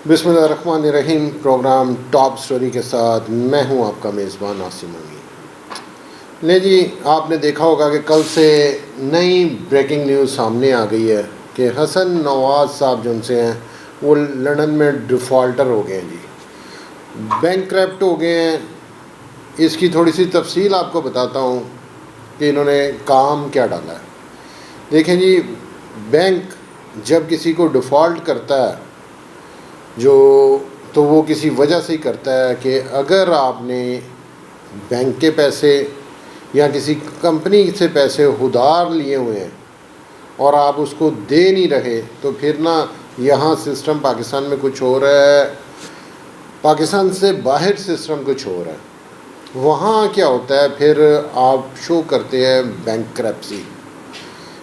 बिस्मिल्लाहिर्रहमानिर्रहीम। Programme top story के साथ मैं हूं आपका मेज़बान आसिम अमीन। ले जी, आपने देखा होगा कि कल से नई ब्रेकिंग न्यूज़ सामने आ गई है कि हसन नवाज साहब जो उनसे हैं वो लंदन में डिफ़ॉल्टर हो गए हैं जी, बैंकक्रप्ट हो गए हैं। इसकी थोड़ी सी तफसील आपको बताता हूं कि इन्होंने काम क्या डाला है। देखें जी, बैंक जब किसी को डिफ़ॉल्ट करता है तो वो किसी वजह से ही करता है कि अगर आपने बैंक के पैसे या किसी कंपनी से पैसे उधार लिए हुए हैं और आप उसको दे नहीं रहे, तो फिर ना यहाँ सिस्टम पाकिस्तान में कुछ हो रहा है, पाकिस्तान से बाहर सिस्टम कुछ हो रहा है। वहाँ क्या होता है, फिर आप शो करते हैं बैंकक्रप्सी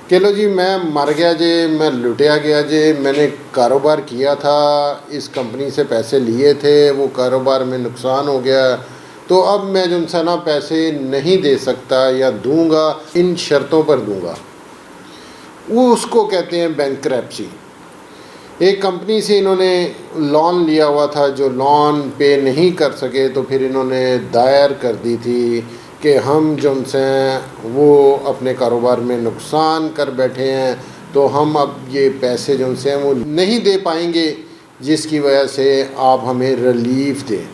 कि लो जी मैं मर गया जे, मैं लुटिया गया जे, मैंने कारोबार किया था, इस कंपनी से पैसे लिए थे, वो कारोबार में नुकसान हो गया, तो अब मैं जो उनसे ना पैसे नहीं दे सकता या दूंगा, इन शर्तों पर दूंगा। वो उसको कहते हैं बैंकक्रप्सी। एक कंपनी से इन्होंने लोन लिया हुआ था, जो लोन पे नहीं कर सके, तो फिर इन्होंने दायर कर दी थी कि हम जो उनसे हैं वो अपने कारोबार में नुकसान कर बैठे हैं, तो हम अब ये पैसे जो उनसे हैं वो नहीं दे पाएंगे, जिसकी वजह से आप हमें रिलीफ दें।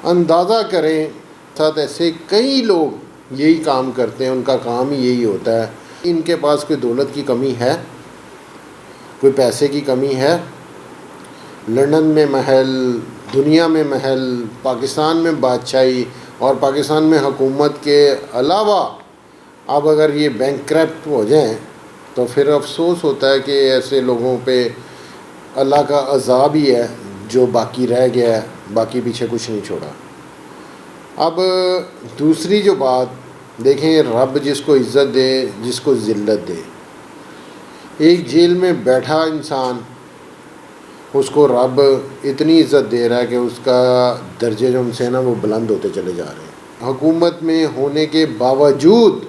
अंदाज़ा करें, साथ ऐसे कई लोग यही काम करते हैं, उनका काम ही यही होता है। इनके पास कोई दौलत की कमी है, कोई पैसे की कमी है? लंदन में महल, दुनिया में महल, पाकिस्तान में बादशाही और पाकिस्तान में हुकूमत के अलावा अब अगर ये बैंकक्रप्ट हो जाएं तो फिर अफसोस होता है कि ऐसे लोगों पे अल्लाह का अज़ाब ही है जो बाकी रह गया है, बाकी पीछे कुछ नहीं छोड़ा। अब दूसरी जो बात देखें, रब जिसको इज़्ज़त दे, जिसको ज़िल्लत दे। एक जेल में बैठा इंसान, उसको रब इतनी इज़्ज़त दे रहा है कि उसका दर्जे जो उनसे ना वो बुलंद होते चले जा रहे हैं। हुकूमत में होने के बावजूद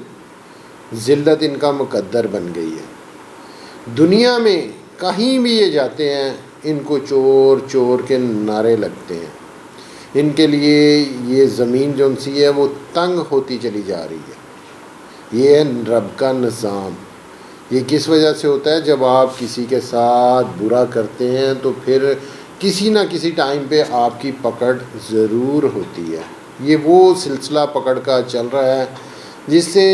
ज़िल्लत इनका मुकद्दर बन गई है। दुनिया में कहीं भी ये जाते हैं, इनको चोर चोर के नारे लगते हैं। इनके लिए ये ज़मीन जो उनसी है वो तंग होती चली जा रही है। ये है रब का निज़ाम। ये किस वजह से होता है? जब आप किसी के साथ बुरा करते हैं तो फिर किसी ना किसी टाइम पे आपकी पकड़ ज़रूर होती है। ये वो सिलसिला पकड़ का चल रहा है जिससे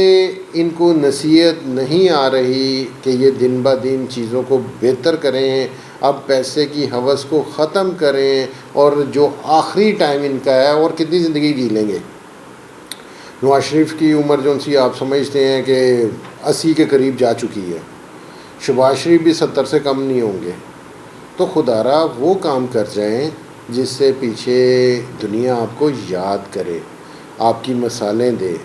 इनको नसीहत नहीं आ रही कि ये दिन ब दिन चीज़ों को बेहतर करें, अब पैसे की हवस को ख़त्म करें, और जो आखिरी टाइम इनका है, और कितनी ज़िंदगी जी लेंगे। नवाज शरीफ की उम्र जो सी आप समझते हैं कि 80 के करीब जा चुकी है, शहबाज शरीफ भी 70 से कम नहीं होंगे। तो खुदारा वो काम कर जाएं जिससे पीछे दुनिया आपको याद करे, आपकी मिसालें दे।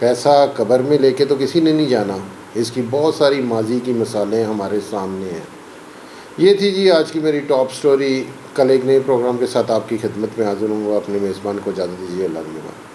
पैसा कब्र में लेके तो किसी ने नहीं जाना, इसकी बहुत सारी माजी की मिसालें हमारे सामने हैं। ये थी जी आज की मेरी टॉप स्टोरी। कल एक नए प्रोग्राम के साथ आपकी खिदमत में हाजिर हूँ। अपने मेज़बान को इजाज़त दीजिए। अल्लाह के बाद।